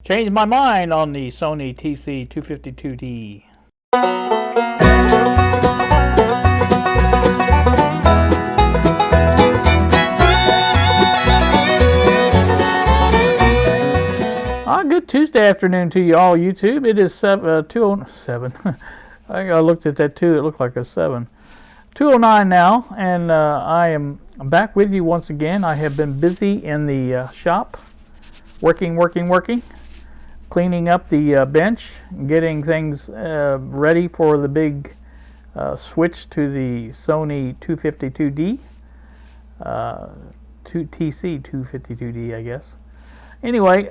Changed my mind on the Sony TC-252 D. Good Tuesday afternoon to you all, YouTube. It is 2:07. I looked at that 2. It looked like a 7. 2:09 now, and I am back with you once again. I have been busy in the shop, working, cleaning up the bench, getting things ready for the big switch to the Sony 252 D, TC-252D, I guess. Anyway,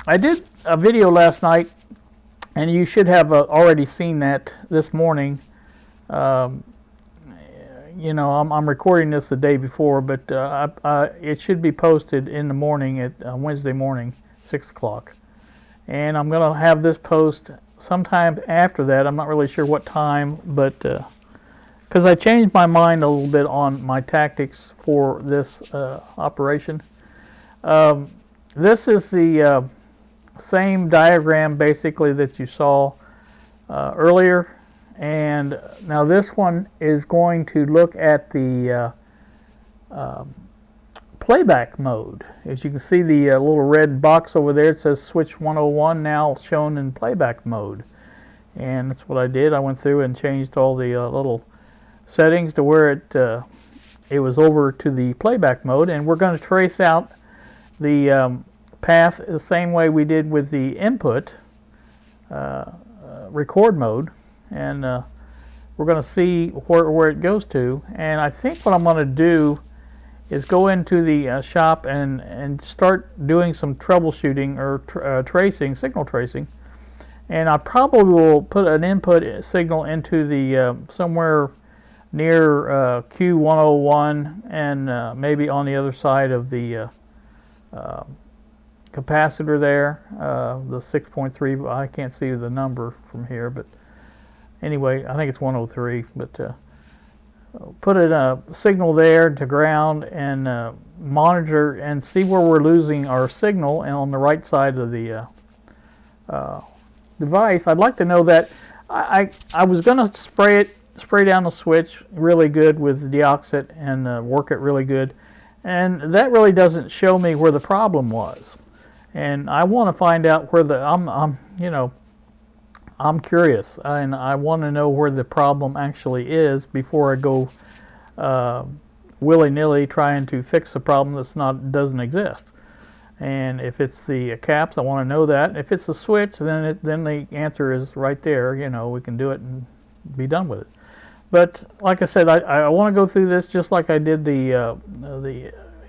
I did a video last night, and you should have already seen that this morning. You know, I'm recording this the day before, but it should be posted in the morning at Wednesday morning, 6 o'clock. And I'm going to have this post sometime after that. I'm not really sure what time, but because I changed my mind a little bit on my tactics for this operation. This is the same diagram basically that you saw earlier, and now this one is going to look at the playback mode. As you can see, the little red box over there, it says switch 101 now shown in playback mode, and that's what I did. I went through and changed all the little settings to where it was over to the playback mode, and we're going to trace out the path the same way we did with the input record mode, and we're going to see where it goes to. And I think what I'm going to do is go into the shop and start doing some troubleshooting or signal tracing, and I probably will put an input signal into the somewhere near Q101, and maybe on the other side of the capacitor there, the 6.3. I can't see the number from here, but anyway, I think it's 103. But put a signal there to ground and monitor and see where we're losing our signal, and on the right side of the device. I'd like to know that. I was going to spray down the switch really good with deoxit and work it really good, and that really doesn't show me where the problem was. And I want to find out where I'm curious, and I want to know where the problem actually is before I go willy-nilly trying to fix a problem doesn't exist. And if it's the caps, I want to know that. If it's the switch, then the answer is right there. You know, we can do it and be done with it. But like I said, I want to go through this just like I did the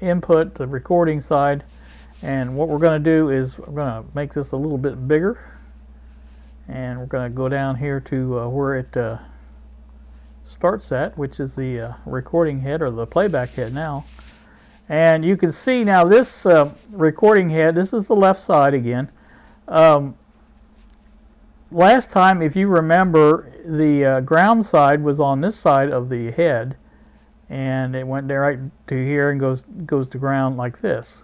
input, the recording side. And what we're going to do is we're going to make this a little bit bigger, and we're going to go down here to where it starts at, which is the recording head, or the playback head now. And you can see now this recording head, this is the left side again. Last time, if you remember, the ground side was on this side of the head, and it went right to here and goes to ground like this.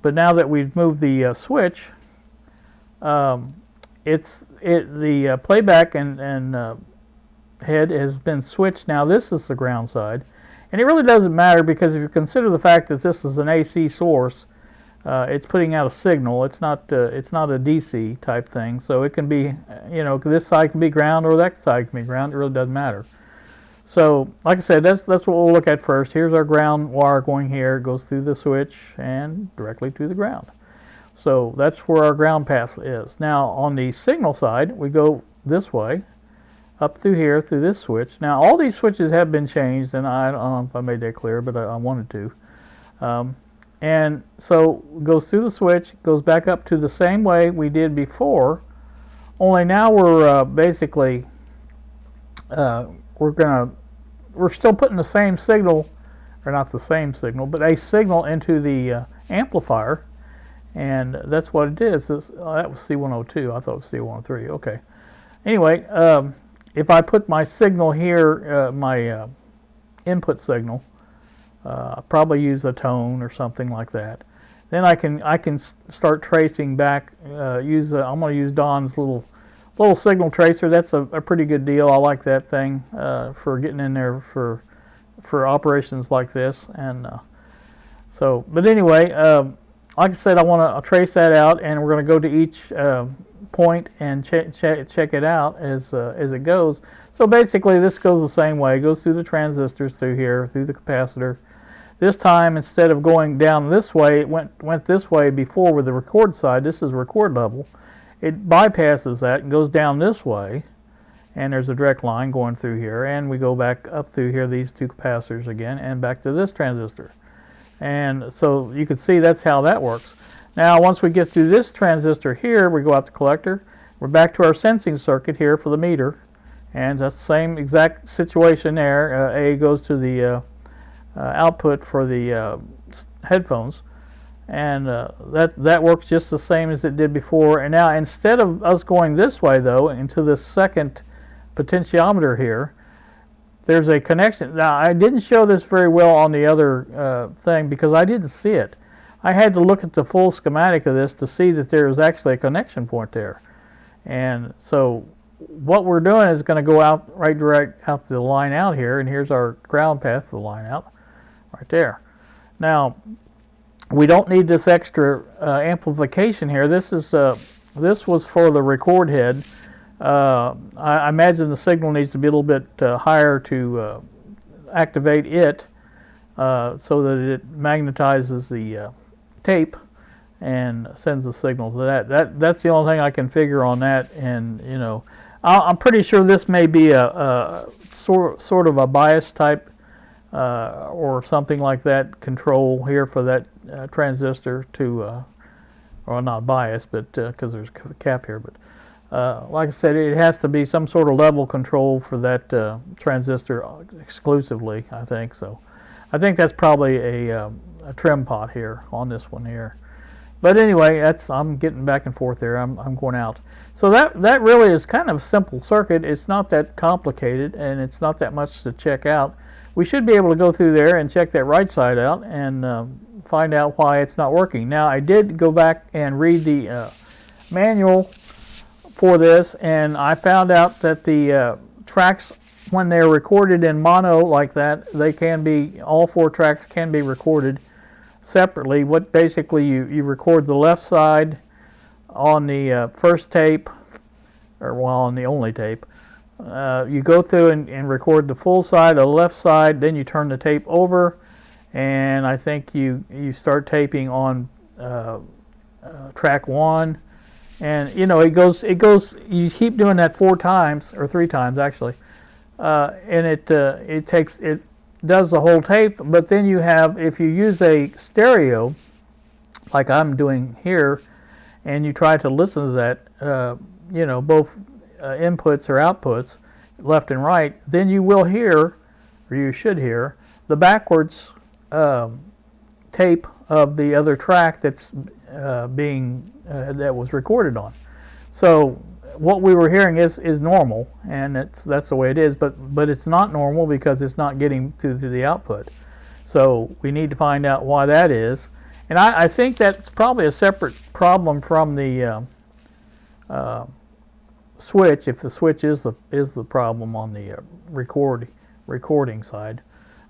But now that we've moved the switch, the playback and head has been switched. Now this is the ground side, and it really doesn't matter, because if you consider the fact that this is an AC source, it's putting out a signal. It's not a DC type thing, so it can be, you know, this side can be ground or that side can be ground. It really doesn't matter. So, like I said, that's what we'll look at first. Here's our ground wire going here. It goes through the switch and directly to the ground. So that's where our ground path is. Now, on the signal side, we go this way, up through here, through this switch. Now, all these switches have been changed, and I don't know if I made that clear, but I wanted to. And so it goes through the switch, goes back up to the same way we did before, only now we're basically we're still putting the same signal, or not the same signal, but a signal into the amplifier, and that's what it is. That was C102. I thought it was C103. Okay. Anyway, if I put my signal here, my input signal, probably use a tone or something like that. then I can start tracing back. I'm going to use Don's little signal tracer. That's a pretty good deal. I like that thing for getting in there for operations like this. And but anyway, like I said, I want to trace that out, and we're going to go to each point and check it out as it goes. So basically, this goes the same way. It goes through the transistors, through here, through the capacitor. This time, instead of going down this way, it went this way before with the record side. This is record level. It bypasses that and goes down this way, and there's a direct line going through here, and we go back up through here, these two capacitors again, and back to this transistor. And so you can see that's how that works. Now, once we get through this transistor here, we go out the collector. We're back to our sensing circuit here for the meter, and that's the same exact situation there. A goes to the output for the headphones, and that works just the same as it did before. And now, instead of us going this way though into this second potentiometer here, there's a connection. Now, I didn't show this very well on the other thing because I didn't see it. I had to look at the full schematic of this to see that there was actually a connection point there. And so what we're doing is going to go out direct out to the line out here, and here's our ground path for the line out right there. Now, we don't need this extra amplification here. This was for the record head. I imagine the signal needs to be a little bit higher to activate it so that it magnetizes the tape and sends the signal to that. That's the only thing I can figure on that. And you know, I'm pretty sure this may be a sort of a bias type or something like that control here for that transistor to, or not bias, but because there's a cap here, but like I said, it has to be some sort of level control for that transistor exclusively, I think. So I think that's probably a trim pot here on this one here. But anyway, I'm getting back and forth there. I'm going out. So that really is kind of a simple circuit. It's not that complicated, and it's not that much to check out. We should be able to go through there and check that right side out and find out why it's not working. Now, I did go back and read the manual for this, and I found out that the tracks, when they're recorded in mono like that, they can be, all 4 tracks can be recorded separately. What basically you record the left side on the first tape, or well, on the only tape. You go through and record the full side of the left side, then you turn the tape over, and I think you start taping on track 1, and you know it goes. You keep doing that 4 times or 3 times actually, and it does the whole tape. But then you have, if you use a stereo, like I'm doing here, and you try to listen to that, you know, both inputs or outputs, left and right, then you will hear, or you should hear, the backwards tape of the other track that's that was recorded on. So what we were hearing is normal, and that's the way it is. But it's not normal because it's not getting to the output. So we need to find out why that is. And I think that's probably a separate problem from the switch, if the switch is the problem on the recording side.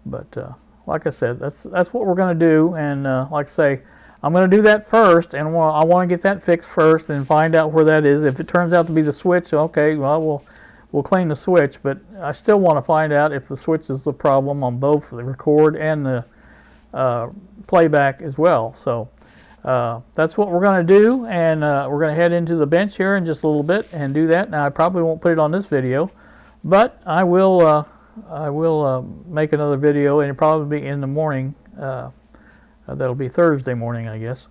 But like I said, that's what we're going to do. And like I say, I'm going to do that first, and I want to get that fixed first and find out where that is. If it turns out to be the switch, okay, well we'll clean the switch. But I still want to find out if the switch is the problem on both the record and the playback as well. So that's what we're going to do, and we're going to head into the bench here in just a little bit and do that. Now, I probably won't put it on this video, but I will make another video, and it'll probably be in the morning. That'll be Thursday morning, I guess,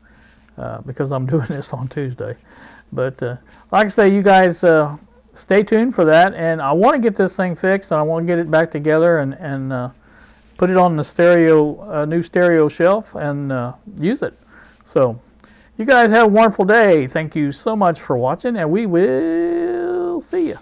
because I'm doing this on Tuesday. But like I say, you guys stay tuned for that, and I want to get this thing fixed, and I want to get it back together and put it on the new stereo shelf and use it. So you guys have a wonderful day. Thank you so much for watching, and we will see you.